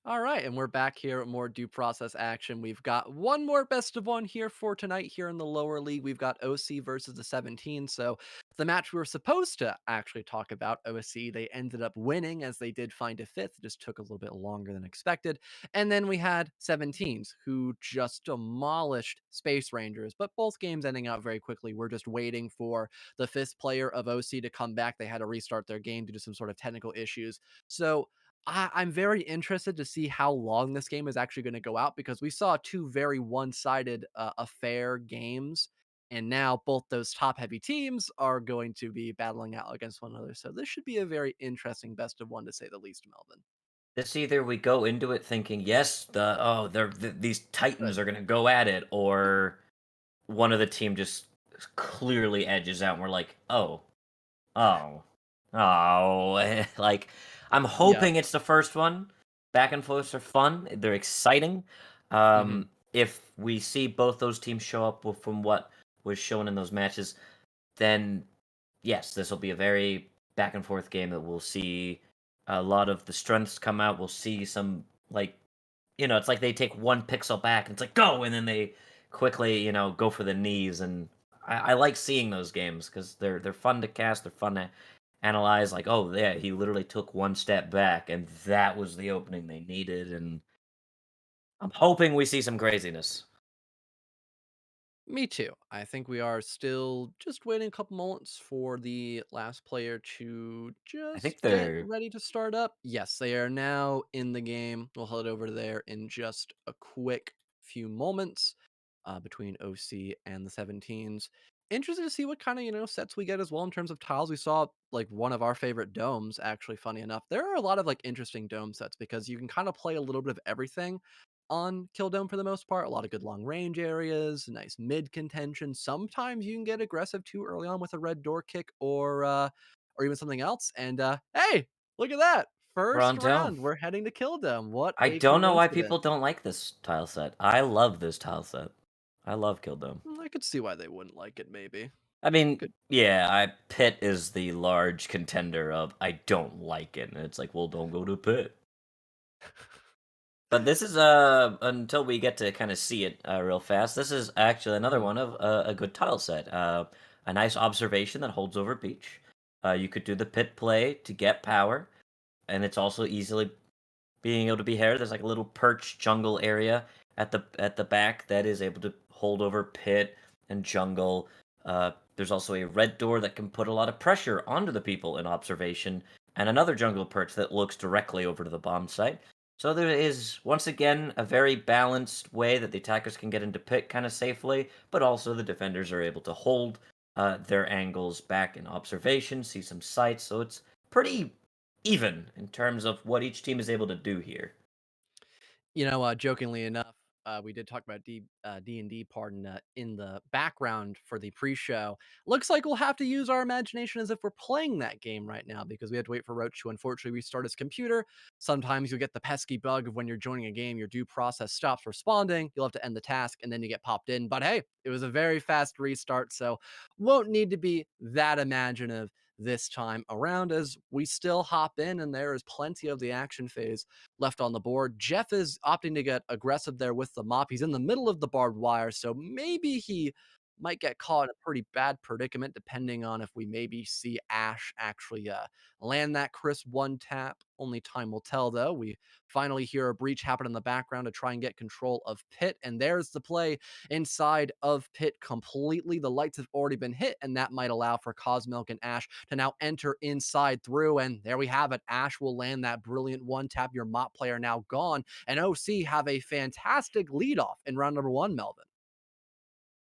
All right, and we're back here with more due process action. We've got one more best of one here for tonight here in the lower league. We've got OC versus the 17. So the match we were supposed to actually talk about, OC, they ended up winning as they did find a fifth. It just took a little bit longer than expected. And then we had 17s who just demolished Space Rangers, but both games ending out very quickly. We're just waiting for the fifth player of OC to come back. They had to restart their game due to some sort of technical issues. So I'm very interested to see how long this game is actually going to go out because we saw two very one-sided affair games, and now both those top-heavy teams are going to be battling out against one another. So this should be a very interesting best of one to say the least, Melvin. It's either we go into it thinking, yes, these Good. titans are gonna go at it, or one of the team just clearly edges out, and we're like, oh, oh, oh. Like, I'm Yeah. hoping it's the first one. Back and forths are fun. They're exciting. Hmm. If we see both those teams show up from what was shown in those matches, then yes, this will be a very back and forth game that we'll see a lot of the strengths come out. We'll see some like it's like they take one pixel back and it's like go, and then they quickly go for the knees. And I like seeing those games because they're fun to cast. They're fun to analyze. Like, oh yeah, he literally took one step back, and that was the opening they needed. And I'm hoping we see some craziness. Me too. I think we are still just waiting a couple moments for the last player to I just think get they're ready to start up. Yes, they are now in the game. We'll head over to there in just a quick few moments between OC and the 17s. Interested to see what kind of sets we get as well in terms of tiles. We saw like one of our favorite domes. Actually, funny enough, there are a lot of like interesting dome sets because you can kind of play a little bit of everything on Kildome for the most part. A lot of good long range areas, nice mid contention. Sometimes you can get aggressive too early on with a red door kick or even something else. And hey, look at that. we're First on dome. round, we're heading to Kildome. What I a don't know why people coincidence. don't like this tile set. I love this tile set. I love Kildome. I could see why they wouldn't like it, maybe. I mean, Could yeah, Pitt is the large contender of I don't like it, and it's like, well, don't go to Pitt. But this is until we get to kind of see it real fast. This is actually another Mhm. one of a good tile set. A nice observation that holds over beach. You could do the pit play to get power, and it's also easily being able to be here. There's like a little perch jungle area at the back that is able to hold over pit and jungle. There's also a red door that can put a lot of pressure onto the people in observation, and another jungle perch that looks directly over to the bomb site. So there is once again a very balanced way that the attackers can get into pit kind of safely, but also the defenders are able to hold their angles back in observation, see some sights. So it's pretty even in terms of what each team is able to do here. Jokingly enough, we did talk about D&D, pardon, in the background for the pre-show. Looks like we'll have to use our imagination as if we're playing that game right now because we had to wait for Roach to unfortunately restart his computer. Sometimes you'll get the pesky bug of when you're joining a game, your due process stops responding. You'll have to end the task and then you get popped in. But hey, it was a very fast restart, so won't need to be that imaginative this time around as we still hop in and there is plenty of the action phase left on the board. Jeff is opting to get aggressive there with the mop. He's in the middle of the barbed wire, so maybe he might get caught in a pretty bad predicament depending on if we maybe see Ash actually land that crisp one tap. Only time will tell, though. We finally hear a breach happen in the background to try and get control of Pit, and there's the play inside of Pit completely. The lights have already been hit, and that might allow for Cosmilk and Ash to now enter inside through. And there we have it. Ash will land that brilliant one tap. Your mop player now gone. And OC have a fantastic leadoff in round number one, Melvin.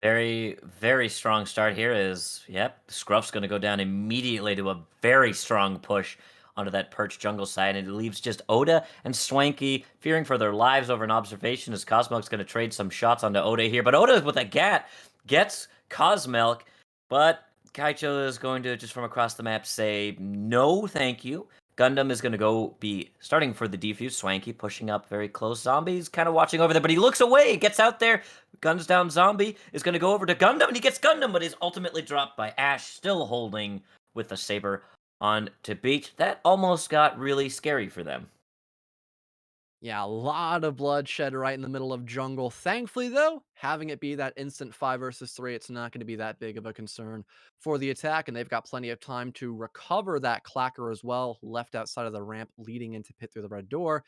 Very, very strong start here is, yep, Scruff's going to go down immediately to a very strong push onto that perch jungle side, and it leaves just Oda and Swanky fearing for their lives over an observation as Cosmilk's going to trade some shots onto Oda here. But Oda with a gat gets Cosmilk, but Kaicho is going to, just from across the map, say, no, thank you. Gundam is going to go be starting for the defuse. Swanky pushing up very close. Zombie's kind of watching over there, but he looks away, gets out there, guns down Zombie, is going to go over to Gundam, and he gets Gundam, but is ultimately dropped by Ash, still holding with the saber on to beach. That almost got really scary for them. Yeah, a lot of bloodshed right in the middle of jungle. Thankfully, though, having it be that instant 5 versus 3, it's not going to be that big of a concern for the attack, and they've got plenty of time to recover that clacker as well, left outside of the ramp leading into pit through the red door.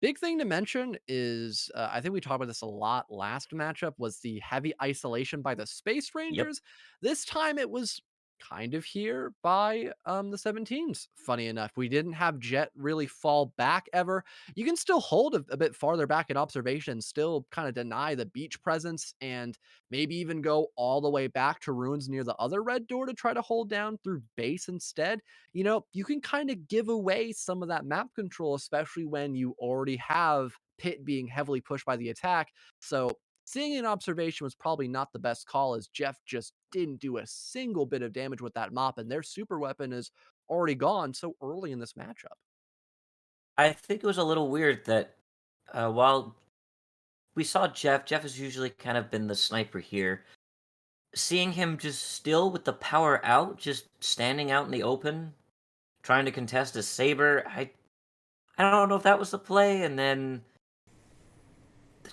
Big thing to mention is, I think we talked about this a lot last matchup, was the heavy isolation by the Space Yep. Rangers. This time it was kind of here by the 17s. Funny enough, we didn't have Jet really fall back ever. You can still hold a bit farther back in observation, still kind of deny the beach presence, and maybe even go all the way back to ruins near the other red door to try to hold down through base instead. You can kind of give away some of that map control, especially when you already have Pit being heavily pushed by the attack. So seeing an observation was probably not the best call, as Jeff just didn't do a single bit of damage with that mop, and their super weapon is already gone so early in this matchup. I think it was a little weird that while we saw Jeff has usually kind of been the sniper here. Seeing him just still with the power out, just standing out in the open, trying to contest a saber. I don't know if that was the play, and then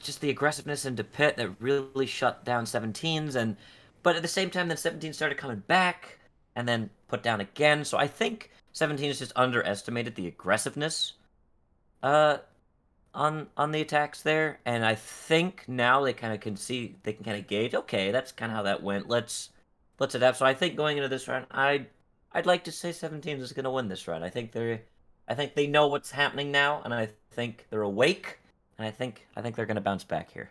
just the aggressiveness into pit that really shut down 17s, and but at the same time, then 17 started coming back and then put down again. So I think 17 just underestimated the aggressiveness uh on the attacks there, and I think now they kind of can see they can kind of gauge. Okay, that's kind of how that went. Let's adapt. So I think going into this round, I'd like to say 17 is going to win this round. I think they know what's happening now, and I think they're awake, and I think they're going to bounce back here.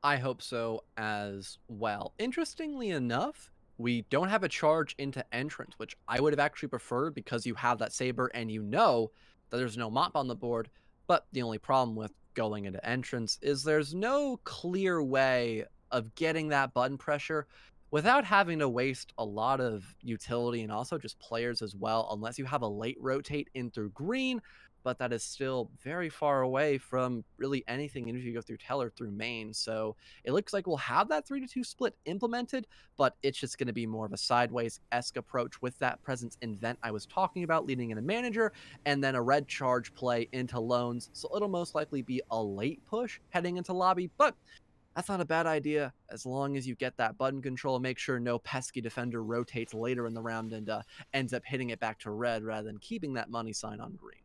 I hope so as well. Interestingly enough, we don't have a charge into entrance, which I would have actually preferred because you have that saber and you know that there's no mop on the board. But the only problem with going into entrance is there's no clear way of getting that button pressure without having to waste a lot of utility and also just players as well, unless you have a late rotate in through green. But that is still very far away from really anything, even if you go through Teller through main. So it looks like we'll have that 3-2 split implemented, but it's just going to be more of a sideways esque approach with that presence invent I was talking about, leading in a manager, and then a red charge play into loans. So it'll most likely be a late push heading into lobby, but that's not a bad idea as long as you get that button control and make sure no pesky defender rotates later in the round and ends up hitting it back to red rather than keeping that money sign on green.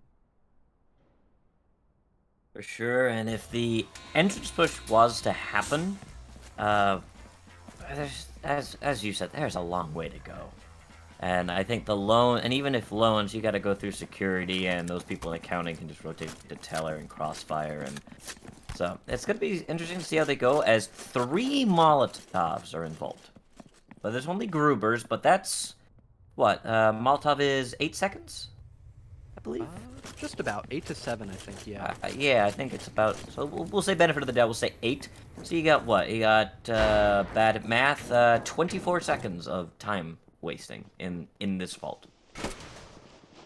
For sure, and if the entrance push was to happen, uh, as you said, there's a long way to go. And I think the loan, and even if loans, you got to go through security, and those people in accounting can just rotate to Teller and Crossfire, and so it's gonna be interesting to see how they go. As 3 Molotovs are involved, but there's only Grubers, but that's what Molotov is 8 seconds, I believe. Just about 8 to 7, I think. Yeah. Yeah, I think it's about. So we'll say benefit of the doubt. We'll say 8. So you got what? You got bad at math. 24 seconds of time wasting in this vault.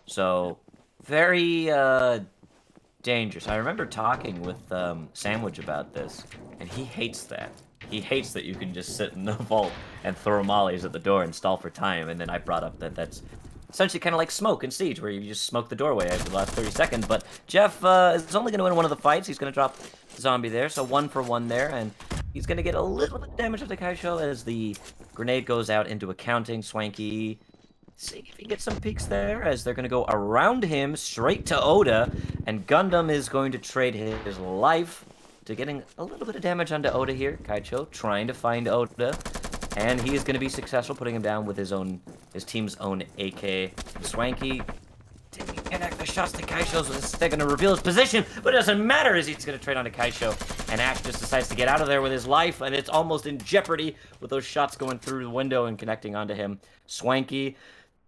So very dangerous. I remember talking with Sandwich about this, and he hates that. He hates that you can just sit in the vault and throw mollies at the door and stall for time. And then I brought up that that's essentially kind of like smoke in Siege, where you just smoke the doorway after the last 30 seconds. But Jeff is only going to win one of the fights. He's going to drop the zombie there, so 1 for 1 there, and he's going to get a little bit of damage to the Kaisho as the grenade goes out into accounting. Swanky, see if he gets some peeks there, as they're going to go around him straight to Oda, and Gundam is going to trade his life to getting a little bit of damage onto Oda here. Kaicho trying to find Oda, and he is going to be successful, putting him down with his team's own AK. Swanky didn't connect the shots to Kaisho, so they're going to reveal his position, but it doesn't matter as he's going to trade onto Kaisho, and Ash just decides to get out of there with his life, and it's almost in jeopardy with those shots going through the window and connecting onto him. Swanky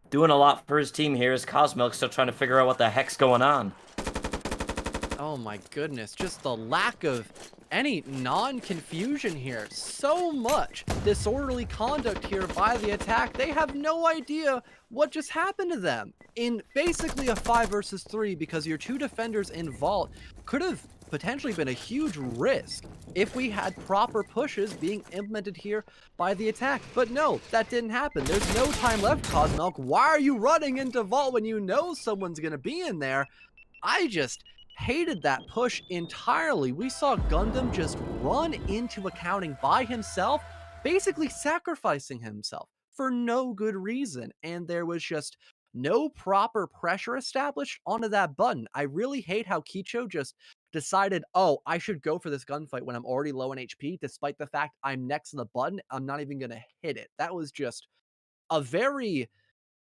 doing a lot for his team here as Cosmilk still trying to figure out what the heck's going on. Oh my goodness, just the lack of any non-confusion here. So much disorderly conduct here by the attack. They have no idea what just happened to them in basically a 5 versus 3, because your 2 defenders in vault could have potentially been a huge risk if we had proper pushes being implemented here by the attack. But no, that didn't happen. There's no time left, Cosmilk. Why are you running into vault when you know someone's going to be in there? I just hated that push entirely. We saw Gundam just run into accounting by himself, basically sacrificing himself for no good reason. And there was just no proper pressure established onto that button. I really hate how Kicho just decided, oh, I should go for this gunfight when I'm already low in HP, despite the fact I'm next to the button. I'm not even going to hit it. That was just a very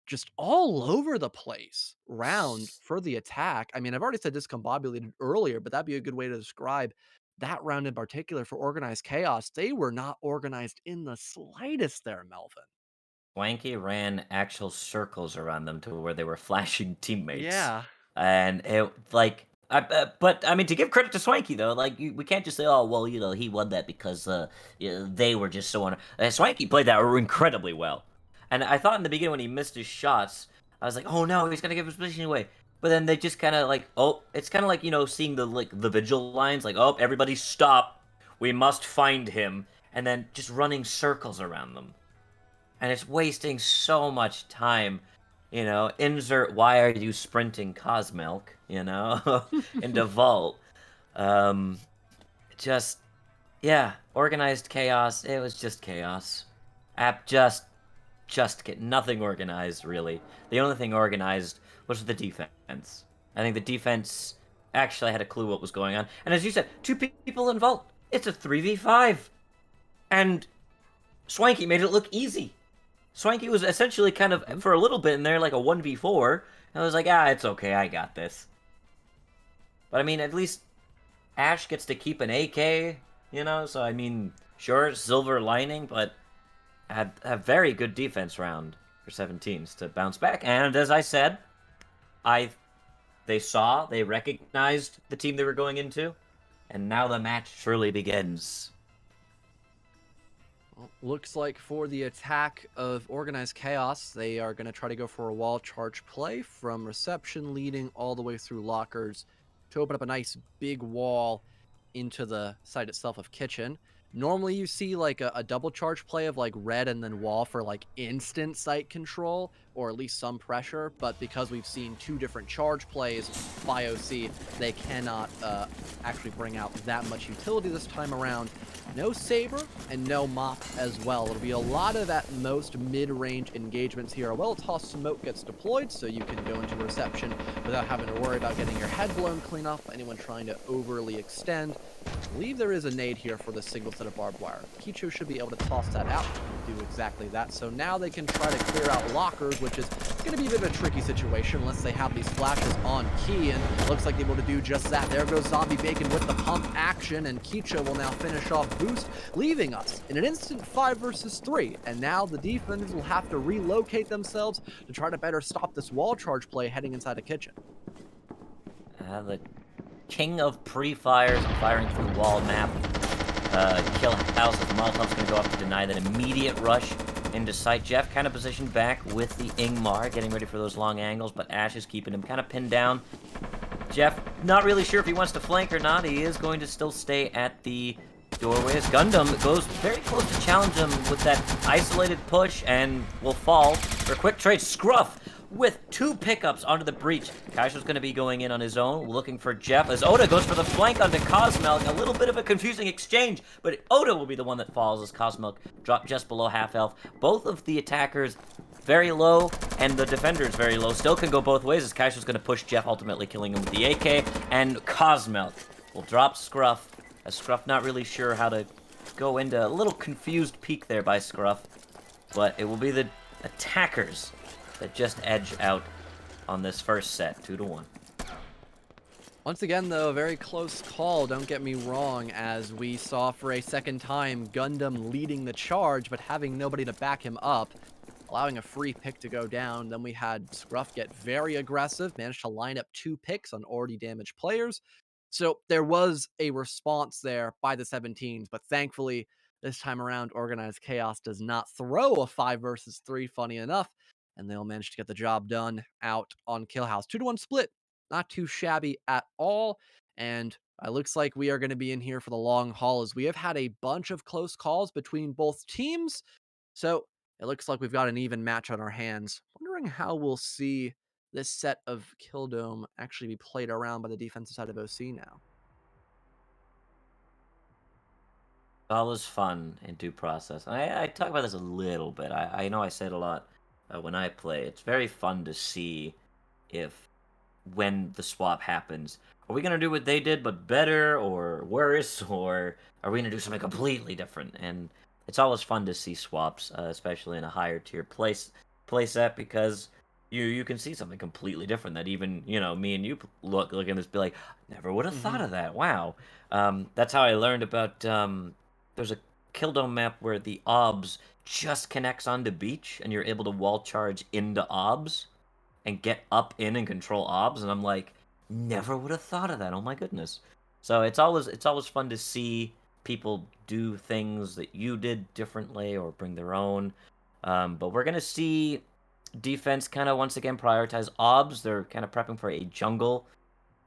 just all over the place round S- for the attack. I mean, I've already said discombobulated earlier, but that'd be a good way to describe that round in particular for organized chaos. They were not organized in the slightest there, Melvin. Swanky ran actual circles around them to where they were flashing teammates, Yeah. and it like. But I mean, to give credit to Swanky though, like we can't just say, "Oh, well, he won that because they were just so on." Swanky played that incredibly well, and I thought in the beginning when he missed his shots, I was like, "Oh no, he's gonna give his position away." But then they just kind of like, oh, it's kind of like seeing the vigil lines, like, "Oh, everybody stop, we must find him," and then just running circles around them, and it's wasting so much time. Insert "why are you sprinting Cosmilk," into Vault. Um, just yeah, organized chaos. It was just chaos. App just get nothing organized really. The only thing organized was the defense. I think the defense actually had a clue what was going on. And as you said, two people in Vault. It's a 3v5. And Swanky made it look easy. Swanky was essentially kind of, Mhm. for a little bit in there, like a 1v4. And I was like, it's okay, I got this. But I mean, at least Ash gets to keep an AK, so I mean, sure, silver lining, but had a very good defense round for 17s to bounce back. And as I said, I they recognized the team they were going into, and now the match surely begins. Well, looks like for the attack of Organized Chaos, they are going to try to go for a wall charge play from reception, leading all the way through lockers to open up a nice big wall into the site itself of kitchen. Normally, you see like a double charge play of like red and then wall for like instant site control or at least some pressure. But because we've seen two different charge plays by OC, they cannot actually bring out that much utility this time around. No Saber and no Mop as well. It'll be a lot of at most mid-range engagements here. A well-tossed smoke gets deployed, so you can go into reception without having to worry about getting your head blown clean off by anyone trying to overly extend. I believe there is a nade here for the single set of barbed wire. Kicho should be able to toss that out and do exactly that. So now they can try to clear out lockers, which is going to be a bit of a tricky situation unless they have these flashes on key, and looks like they're able to do just that. There goes Zombie Bacon with the pump action, and Kicho will now finish off Boost, leaving us in an instant 5 versus 3. And now the defenders will have to relocate themselves to try to better stop this wall charge play heading inside the kitchen. The king of pre-fires and firing through the wall map. Kill House as Molotov's going to go up to deny that immediate rush into sight. Jeff kind of positioned back with the Ingmar, getting ready for those long angles, but Ash is keeping him kind of pinned down. Jeff, not really sure if he wants to flank or not. He is going to still stay at the doorway as Gundam goes very close to challenge him with that isolated push and will fall for a quick trade. Scruff with two pickups onto the breach. Kaisho's going to be going in on his own, looking for Jeff as Oda goes for the flank onto Cosmelk. A little bit of a confusing exchange, but Oda will be the one that falls as Cosmelk dropped just below half health. Both of the attackers very low, and the defenders very low. Still can go both ways as Kaisho's going to push Jeff, ultimately killing him with the AK, and Cosmelk will drop Scruff, as Scruff not really sure how to go into a little confused peek there by Scruff, but it will be the attackers that just edge out on this first set, 2-1. Once again, though, a very close call, don't get me wrong, as we saw for a second time Gundam leading the charge, but having nobody to back him up, allowing a free pick to go down. Then we had Scruff get very aggressive, managed to line up two picks on already damaged players. So there was a response there by the 17s, but thankfully, this time around, Organized Chaos does not throw a 5 versus 3, funny enough, and they'll manage to get the job done out on Killhouse. 2-1 split, not too shabby at all. And it looks like we are going to be in here for the long haul as we have had a bunch of close calls between both teams. So it looks like we've got an even match on our hands. Wondering how we'll see this set of Kill Dome actually be played around by the defensive side of OC now. Always fun in due process. I talk about this a little bit. I know I say it a lot when I play. It's very fun to see if when the swap happens, are we gonna do what they did but better or worse, or are we gonna do something completely different? And it's always fun to see swaps, especially in a higher tier playset, because you can see something completely different that even me and you look at this be like, never would have thought Mhm. of that. Wow. That's how I learned about. There's a Kildome map where the obs just connects onto beach, and you're able to wall charge into obs and get up in and control obs, and I'm like, never would have thought of that. Oh my goodness. So it's always fun to see people do things that you did differently or bring their own. But we're gonna see defense kind of once again prioritize obs. They're kind of prepping for a jungle,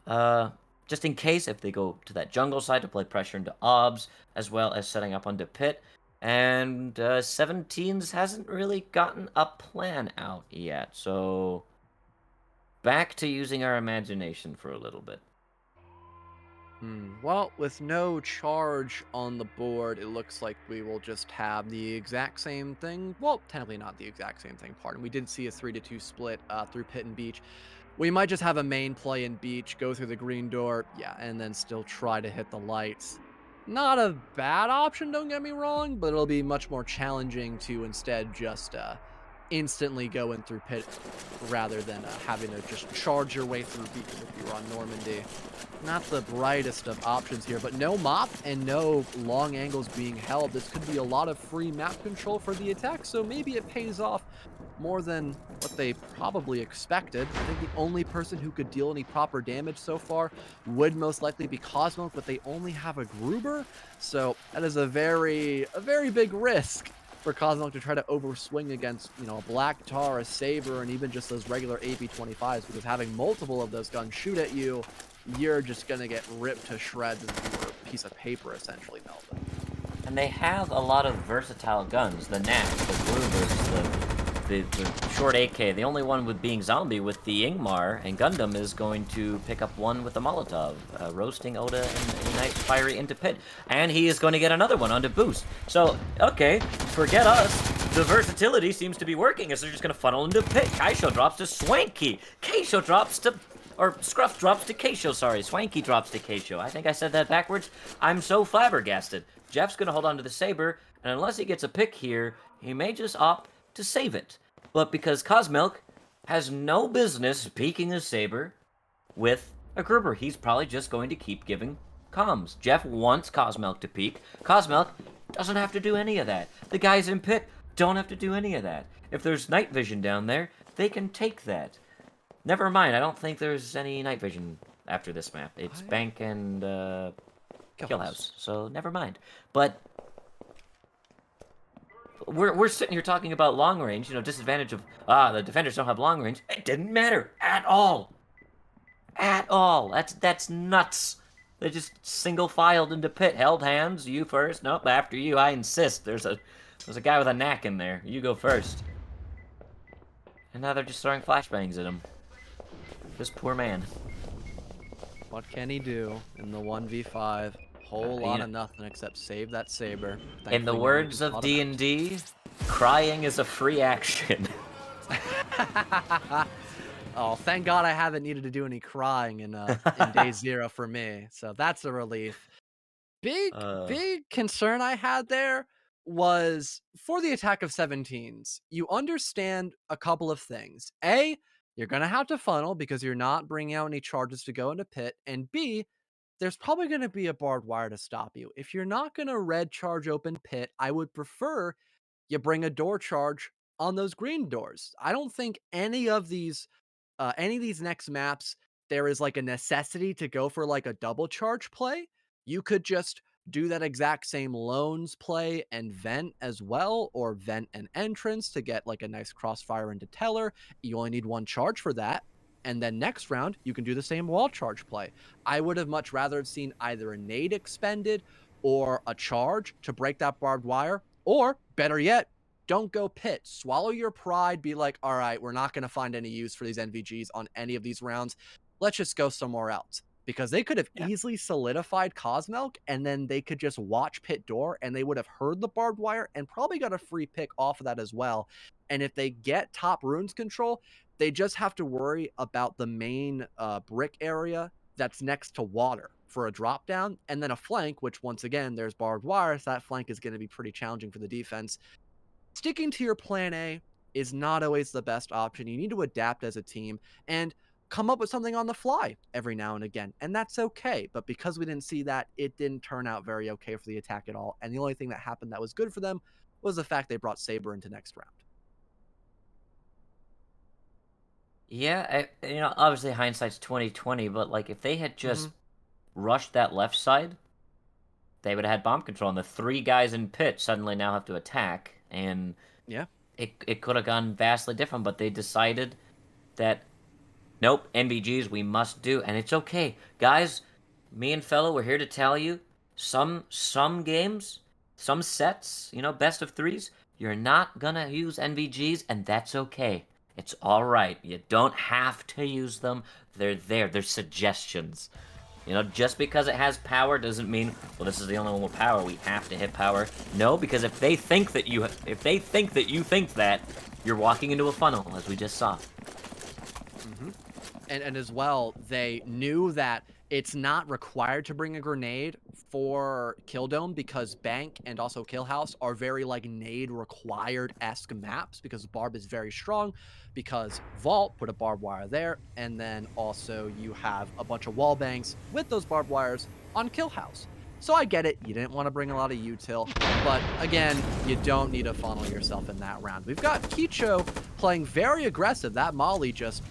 uh, just in case if they go to that jungle side to play pressure into obs, as well as setting up onto pit. And 17s hasn't really gotten a plan out yet, so back to using our imagination for a little bit. Well, with no charge on the board, it looks like we will just have the exact same thing. Well, technically not the exact same thing, pardon. We did see a 3-2 split through Pit and Beach. We might just have a main play in Beach, go through the green door, yeah, and then still try to hit the lights. Not a bad option, don't get me wrong, but it'll be much more challenging to instead just instantly go in through Pit rather than having to just charge your way through Beach as if you were on Normandy. Not the brightest of options here, but no mop and no long angles being held. This could be a lot of free map control for the attack, so maybe it pays off more than what they probably expected. I think the only person who could deal any proper damage so far would most likely be Cosmo, but they only have a Gruber, so that is a very big risk for Cosmo to try to overswing against, a Black Tar, a Saber, and even just those regular AP-25s, because having multiple of those guns shoot at you, you're just gonna get ripped to shreds as if you were a piece of paper essentially melted. And they have a lot of versatile guns. The Nats, the Grubers, the short AK. The only one with being zombie with the Ingmar and Gundam is going to pick up one with the Molotov, roasting Oda and Ignite Fiery into Pit. And he is going to get another one onto Boost. So, okay, forget us. The versatility seems to be working as they're just going to funnel into Pit. Kaisho drops to Swanky. Kaisho drops to or Scruff drops to Keisho, sorry. Swanky drops to Keisho. I think I said that backwards. I'm so flabbergasted. Jeff's going to hold on to the Saber, and unless he gets a pick here, he may just opt to save it. But because Cosmilk has no business peeking his Saber with a Gruber, he's probably just going to keep giving comms. Jeff wants Cosmilk to peek. Cosmilk doesn't have to do any of that. The guys in pit don't have to do any of that. If there's night vision down there, they can take that. Never mind, I don't think there's any night vision after this map. It's I Bank and Kill Kill House. House, so never mind. But we're sitting here talking about long range, disadvantage of the defenders don't have long range. It didn't matter at all. At all. That's nuts. They just single filed into pit, held hands, you first. Nope, after you, I insist. There's a guy with a knack in there. You go first. And now they're just throwing flashbangs at him. This poor man. What can he do in the 1v5? Whole You lot know, of nothing except save that Saber. in the Thankfully, no one can words of spot him out. D&D, crying is a free action. Oh, thank God I haven't needed to do any crying in day 0 for me, so that's a relief. Big, uh, big concern I had there was for the attack of 17s, you understand a couple of things. A, you're gonna have to funnel because you're not bringing out any charges to go into pit, and B, there's probably gonna be a barbed wire to stop you. If you're not gonna red charge open pit, I would prefer you bring a door charge on those green doors. I don't think any of these next maps, there is like a necessity to go for like a double charge play. You could just do that exact same loans play and vent as well, or vent and entrance to get like a nice crossfire into Teller. You only need one charge for that. And then next round, you can do the same wall charge play. I would have much rather have seen either a nade expended or a charge to break that barbed wire, or better yet, don't go pit. Swallow your pride. Be like, all right, we're not going to find any use for these NVGs on any of these rounds. Let's just go somewhere else. Because they could have Yeah. easily solidified Cosmilk and then they could just watch pit door and they would have heard the barbed wire and probably got a free pick off of that as well. And if they get top runes control, they just have to worry about the main brick area that's next to water for a drop down, and then a flank, which once again, there's barbed wire, so that flank is going to be pretty challenging for the defense. Sticking to your plan A is not always the best option. You need to adapt as a team and come up with something on the fly every now and again, and that's okay. But because we didn't see that, it didn't turn out very okay for the attack at all. And the only thing that happened that was good for them was the fact they brought Saber into next round. Yeah, obviously hindsight's 2020, but like if they had Hmm. just rushed that left side, they would have had bomb control, and the three guys in pit suddenly now have to attack, and Yeah. it could have gone vastly different. But they decided that nope, NVGs we must do, and it's okay, guys. Me and fellow, we're here to tell you, some games, some sets, best of threes, you're not gonna use NVGs, and that's okay. It's all right. You don't have to use them. They're there. They're suggestions. Just because it has power doesn't mean, well, this is the only one with power. We have to hit power. No, because if they think that you think that, you're walking into a funnel, as we just saw. Hmm. And as well, they knew that it's not required to bring a grenade for Kill Dome because Bank and also Kill House are very like nade required esque maps because Barb is very strong. Because Vault put a barbed wire there, and then also you have a bunch of wall banks with those barbed wires on Kill House. So I get it. You didn't want to bring a lot of util, but again, you don't need to funnel yourself in that round. We've got Kicho playing very aggressive. That Molly just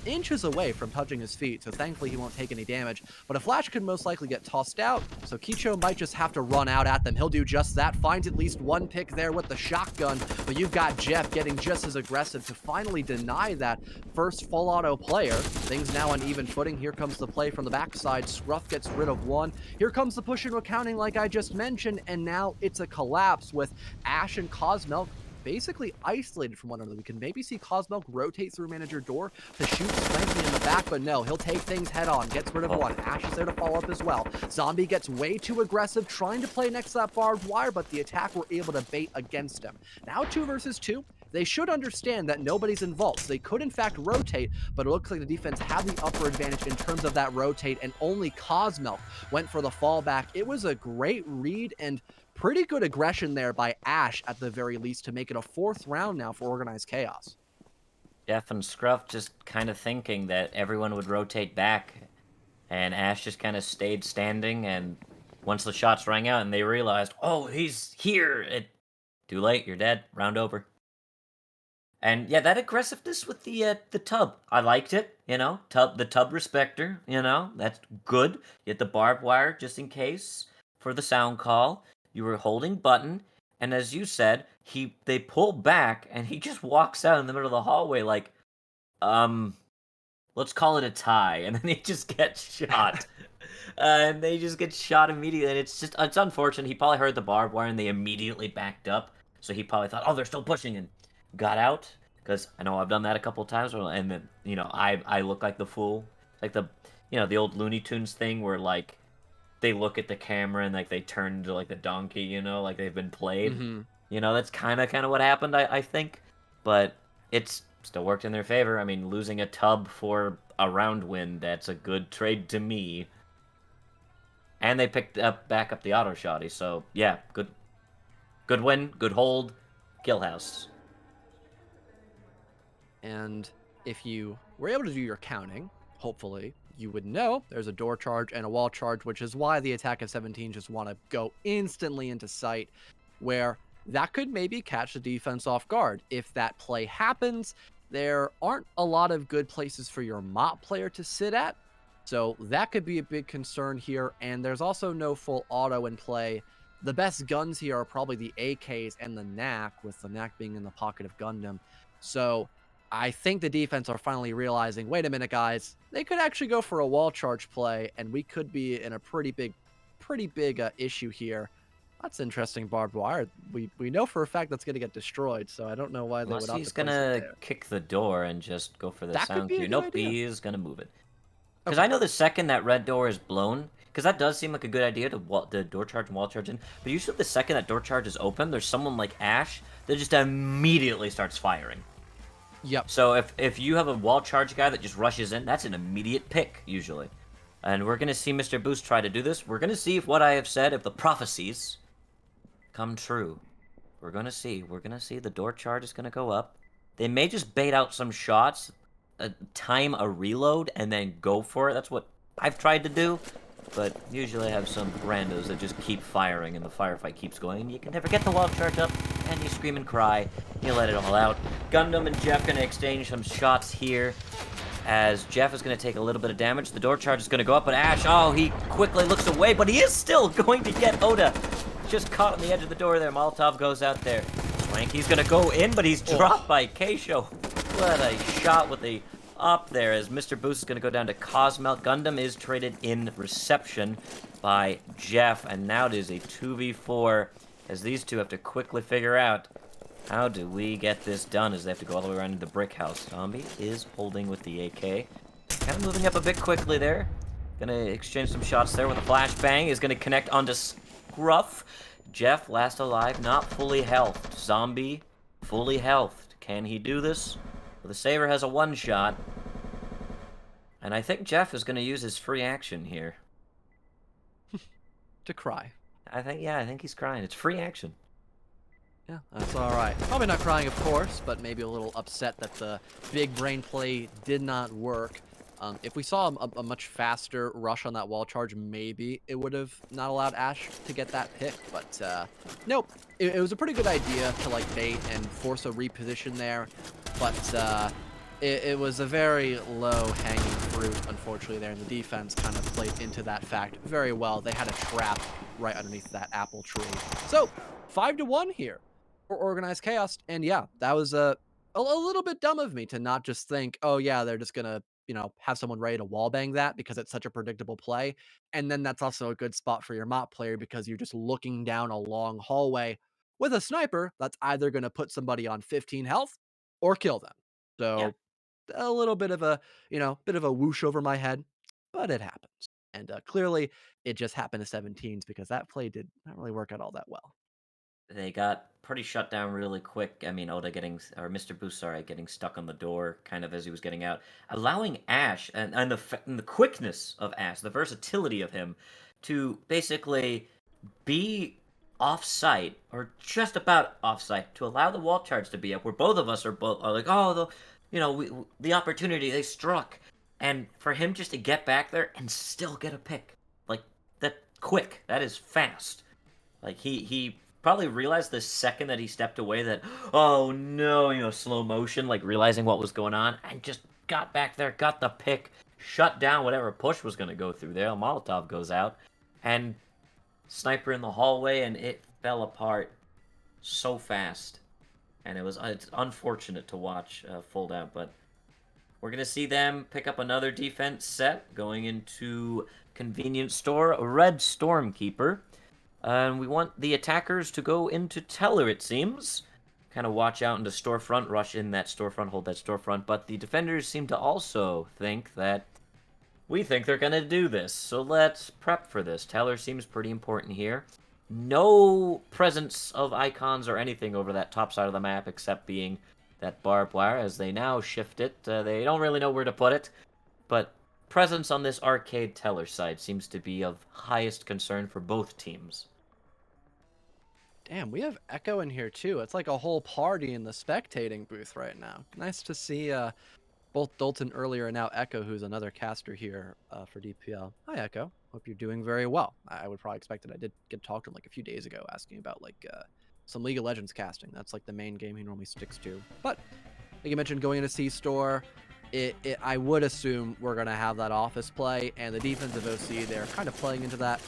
inches away from touching his feet, so thankfully he won't take any damage. But a flash could most likely get tossed out, so Kicho might just have to run out at them. He'll do just that, finds at least one pick there with the shotgun, but you've got Jeff getting just as aggressive to finally deny that first full auto player. Things now on even footing. Here comes the play from the backside. Scruff gets rid of one. Here comes the push into accounting like I just mentioned, and now it's a collapse with Ash and Cosmilk basically isolated from one another. We can maybe see Cosmilk rotate through manager door to shoot Spanky in the back, but no, he'll take things head on, gets rid of Oh, one. Ash is there to follow up as well. Zombie gets way too aggressive, trying to play next to that barbed wire, but the attack were able to bait against him. Now 2 versus 2. They should understand that nobody's involved. So they could, in fact, rotate, but it looks like the defense had the upper advantage in terms of that rotate, and only Cosmilk went for the fallback. It was a great read and pretty good aggression there by Ash at the very least to make it a 4th round now for Organized Chaos. Jeff and Scruff just kind of thinking that everyone would rotate back, and Ash just kind of stayed standing. And once the shots rang out, and they realized, oh, he's here. Too late. You're dead. Round over. And yeah, that aggressiveness with the tub, I liked it. The tub respecter. That's good. You hit the barbed wire just in case for the sound call. You were holding button, and as you said, they pull back, and he just walks out in the middle of the hallway like, um, let's call it a tie, and then he just gets shot. And they just get shot immediately, and it's unfortunate. He probably heard the barbed wire, and they immediately backed up. So he probably thought, oh, they're still pushing, and got out. Because I know I've done that a couple of times, and then I look like the fool, like the old Looney Tunes thing where like they look at the camera and like they turn into like the donkey, like they've been played. Hmm. That's kind of what happened, I think. But it's still worked in their favor. I mean, losing a tub for a round win, that's a good trade to me. And they picked up back up the auto shotty, so yeah, good win, good hold, kill house. And if you were able to do your counting, hopefully, you would know there's a door charge and a wall charge, which is why the attack of 17 just want to go instantly into sight, where that could maybe catch the defense off guard. If that play happens, there aren't a lot of good places for your mop player to sit at. So that could be a big concern here. And there's also no full auto in play. The best guns here are probably the AKs and the knack, with the knack being in the pocket of Gundam. So I think the defense are finally realizing, wait a minute, guys, they could actually go for a wall charge play, and we could be in a pretty big issue here. That's interesting barbed wire. We know for a fact that's gonna get destroyed, so I don't know why they would Unless opt to he's place it gonna there. kick the door and just go for the That could sound be a cue. good Nope, idea. he is gonna move it. Because I Okay. know the second that red door is blown, because that does seem like a good idea to the door charge and wall charge in. But usually the second that door charge is open, there's someone like Ash that just immediately starts firing. Yep. So if you have a wall charge guy that just rushes in, that's an immediate pick usually. And we're gonna see Mr. Boost try to do this. We're gonna see if what I have said, if the prophecies come true. We're gonna see. We're gonna see. The door charge is gonna go up. They may just bait out some shots, time a reload, and then go for it. That's what I've tried to do. But usually I have some randos that just keep firing, and the firefight keeps going. And you can never get the wall charge up, and you scream and cry. You let it all out. Gundam and Jeff gonna exchange some shots here. As Jeff is going to take a little bit of damage. The door charge is going to go up, but Ash, oh, he quickly looks away, but he is still going to get Oda. Just caught on the edge of the door there. Molotov goes out there. Swanky's going to go in, but he's dropped by Keisho. What a shot with the up there as Mr. Boost is going to go down to Cosmel. Gundam is traded in reception by Jeff, and now it is a 2v4 as these two have to quickly figure out how do we get this done as they have to go all the way around to the brick house. Zombie is holding with the AK. Kind of moving up a bit quickly there. Gonna exchange some shots there with a flashbang. Is gonna connect onto Scruff. Jeff, last alive, not fully healthed. Zombie, fully healthed. Can he do this? Well, the Saber has a one-shot. And I think Jeff is gonna use his free action here. To cry. I think he's crying. It's free action. Yeah, that's all right. Probably not crying, of course, but maybe a little upset that the big brain play did not work. If we saw a much faster rush on that wall charge, maybe it would have not allowed Ash to get that pick. But nope, it was a pretty good idea to like bait and force a reposition there. But it was a very low-hanging fruit, unfortunately, there, and the defense kind of played into that fact very well. They had a trap right underneath that apple tree. So 5-1 here for Organized Chaos. And yeah, that was a little bit dumb of me to not just think, oh yeah, they're just gonna, have someone ready to wallbang that because it's such a predictable play. And then that's also a good spot for your mop player because you're just looking down a long hallway with a sniper that's either gonna put somebody on 15 health or kill them. Yeah. So a little bit of a, bit of a whoosh over my head, but it happens. And clearly it just happened to 17s because that play did not really work out all that well. They got pretty shut down really quick. I mean, Oda getting, or Mr. Boost, sorry, getting stuck on the door kind of as he was getting out, allowing Ash and the quickness of Ash, the versatility of him, to basically be off site or just about off site to allow the wall charge to be up, where both of us are like, oh, the opportunity they struck, and for him just to get back there and still get a pick like that quick, that is fast. Like he probably realized the second that he stepped away that, oh no, slow motion, like realizing what was going on, and just got back there, got the pick, shut down whatever push was going to go through there. Molotov goes out, and sniper in the hallway, and it fell apart so fast. And it's unfortunate to watch fold out, but we're going to see them pick up another defense set going into convenience store, Red Stormkeeper. And we want the attackers to go into Teller, it seems. Kind of watch out into storefront, rush in that storefront, hold that storefront. But the defenders seem to also think that we think they're going to do this. So let's prep for this. Teller seems pretty important here. No presence of icons or anything over that top side of the map except being that barbed wire as they now shift it. They don't really know where to put it. But presence on this arcade Teller side seems to be of highest concern for both teams. Damn, we have Echo in here too. It's like a whole party in the spectating booth right now. Nice to see both Dalton earlier and now Echo, who's another caster here for DPL. Hi, Echo. Hope you're doing very well. I would probably expect it. I did get talked to him like a few days ago asking about like some League of Legends casting. That's like the main game he normally sticks to. But like you mentioned, going into C-Store, I would assume we're going to have that office play, and the defensive OC, they're kind of playing into that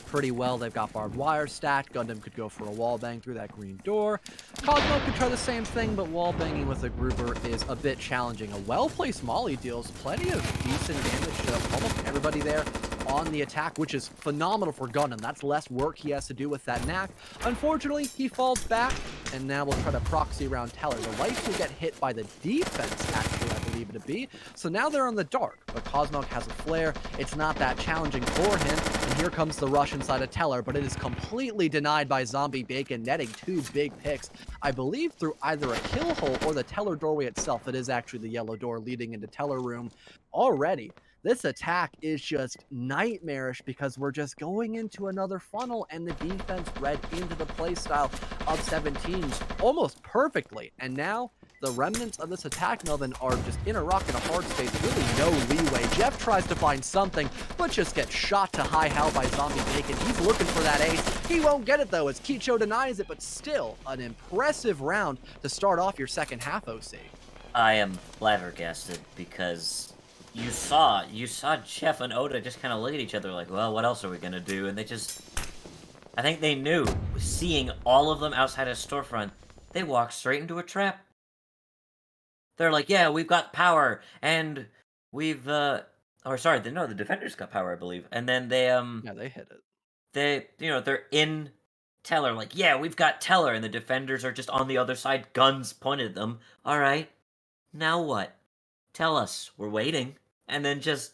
pretty well. They've got barbed wire stacked. Gundam could go for a wall bang through that green door. Cosmo could try the same thing, but wall banging with a grouper is a bit challenging. A well-placed molly deals plenty of decent damage to almost everybody there. on the attack, which is phenomenal for Gundam. That's less work he has to do with that knack. Unfortunately, he falls back, and now we'll try to proxy around Teller. The lights will get hit by the defense, actually, I believe it to be. So now they're in the dark, but Cosmog has a flare. It's not that challenging for him, and here comes the rush inside of Teller, but it is completely denied by Zombie Bacon, netting two big picks. I believe through either a kill hole or the Teller doorway itself. It is actually the yellow door leading into Teller room. Already, this attack is just nightmarish because we're just going into another funnel and the defense read into the playstyle of 17 almost perfectly. And now the remnants of this attack, Melvin, are just in a rock and a hard space. Really no leeway. Jeff tries to find something, but just gets shot to high hell by Zombie Bacon. He's looking for that ace. He won't get it, though, as Kicho denies it, but still an impressive round to start off your second half, OC. I am flabbergasted because you saw Jeff and Oda just kind of look at each other like, well, what else are we gonna do? And they just, I think they knew, seeing all of them outside a storefront, they walked straight into a trap. They're like, yeah, we've got power, and we've or sorry, no, the defenders got power, I believe, and then Yeah, they hit it. they're in Teller, like, yeah, we've got Teller, and the defenders are just on the other side, guns pointed at them. All right, now what? Tell us, we're waiting, and then and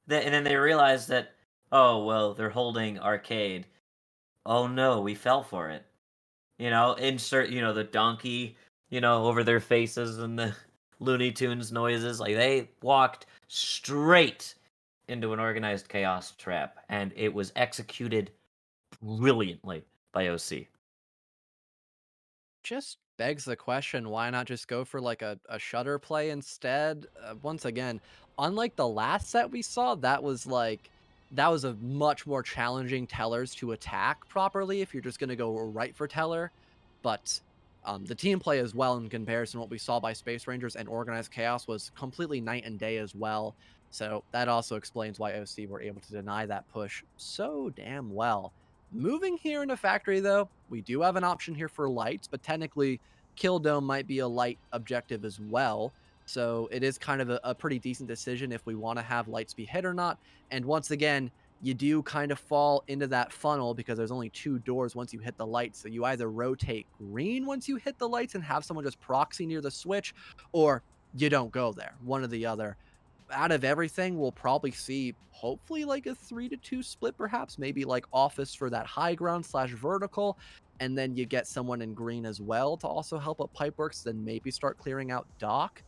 then they realize that, oh well, they're holding arcade. Oh no, we fell for it. Insert, the donkey, over their faces and the Looney Tunes noises. Like they walked straight into an organized chaos trap, and it was executed brilliantly by OC. Just begs the question, why not just go for like a shutter play instead? Once again, unlike the last set we saw, that was a much more challenging tellers to attack properly if you're just going to go right for teller. But the team play as well in comparison to what we saw by Space Rangers and Organized Chaos was completely night and day as well. So that also explains why OC were able to deny that push so damn well. Moving here into factory, though, we do have an option here for lights, but technically, Kill Dome might be a light objective as well. So it is kind of a pretty decent decision if we want to have lights be hit or not. And once again, you do kind of fall into that funnel because there's only two doors once you hit the lights. So you either rotate green once you hit the lights and have someone just proxy near the switch, or you don't go there, one or the other. Out of everything, we'll probably see hopefully like a 3-2 split, perhaps, maybe like office for that high ground slash vertical. And then you get someone in green as well to also help up Pipeworks, then maybe start clearing out Dock.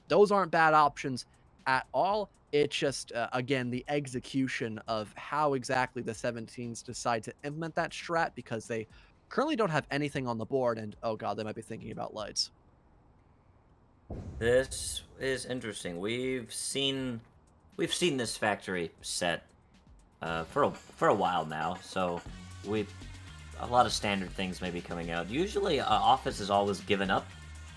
Those aren't bad options at all. It's just, again, the execution of how exactly the 17s decide to implement that strat because they currently don't have anything on the board. And oh, God, they might be thinking about lights. This is interesting. We've seen this factory set for a while now, so we a lot of standard things may be coming out. Usually, Office is always given up.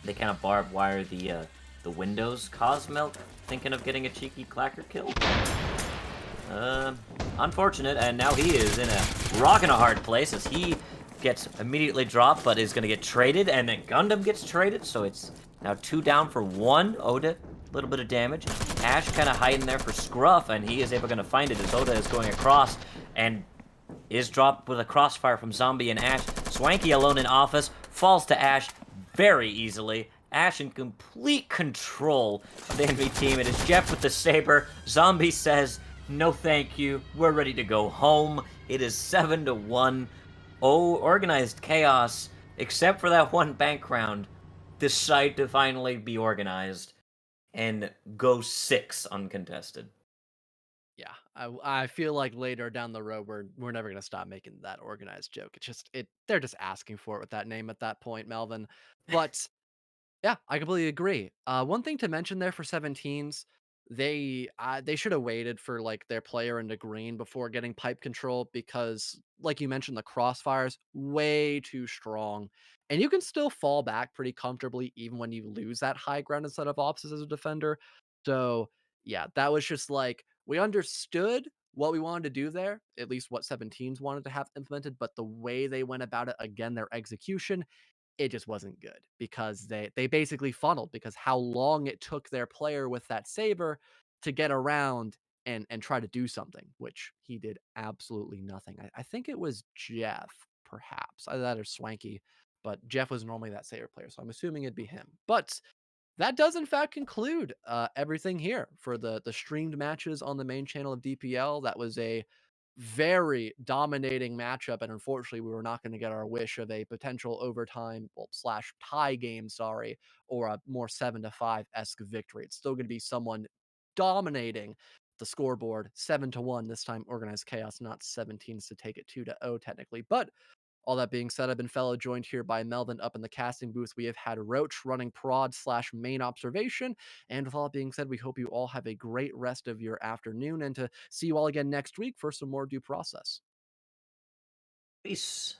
They kind of barbed wire the windows. Cosmilk thinking of getting a cheeky clacker kill. Unfortunate, and now he is in a rock and a hard place as he gets immediately dropped, but is going to get traded, and then Gundam gets traded, so it's now 2 down for 1. Oda, a little bit of damage. Ash kind of hiding there for Scruff, and he is able to find it as Oda is going across, and is dropped with a crossfire from Zombie and Ash. Swanky alone in office, falls to Ash very easily. Ash in complete control of the enemy team. It is Jeff with the saber. Zombie says, no thank you, we're ready to go home. It is 7-1. Oh, Organized Chaos, except for that one bank round, decide to finally be organized and go 6 uncontested. Yeah, I feel like later down the road we're never gonna stop making that organized joke. It's just they're just asking for it with that name at that point, Melvin. But yeah, I completely agree. One thing to mention there for 17s, they should have waited for like their player into green before getting pipe control because, like you mentioned, the crossfires way too strong, and you can still fall back pretty comfortably even when you lose that high ground instead of ops as a defender. So yeah, that was just like we understood what we wanted to do there, at least what 17s wanted to have implemented, but the way they went about it, again, their execution, it just wasn't good because they basically funneled because how long it took their player with that saber to get around and try to do something, which he did absolutely nothing. I think it was Jeff, perhaps. Either that or Swanky, but Jeff was normally that Sayer player, so I'm assuming it'd be him. But that does in fact conclude everything here for the streamed matches on the main channel of DPL. That was a very dominating matchup, and unfortunately, we were not going to get our wish of a potential overtime, well, slash tie game, sorry, or a more 7-5 esque victory. It's still going to be someone dominating the scoreboard 7-1 this time. Organized chaos, not 17s to take it 2-0 technically, but all that being said, I've been fellow joined here by Melvin up in the casting booth. We have had Roach running prod slash main observation. And with all that being said, we hope you all have a great rest of your afternoon and to see you all again next week for some more due process. Peace.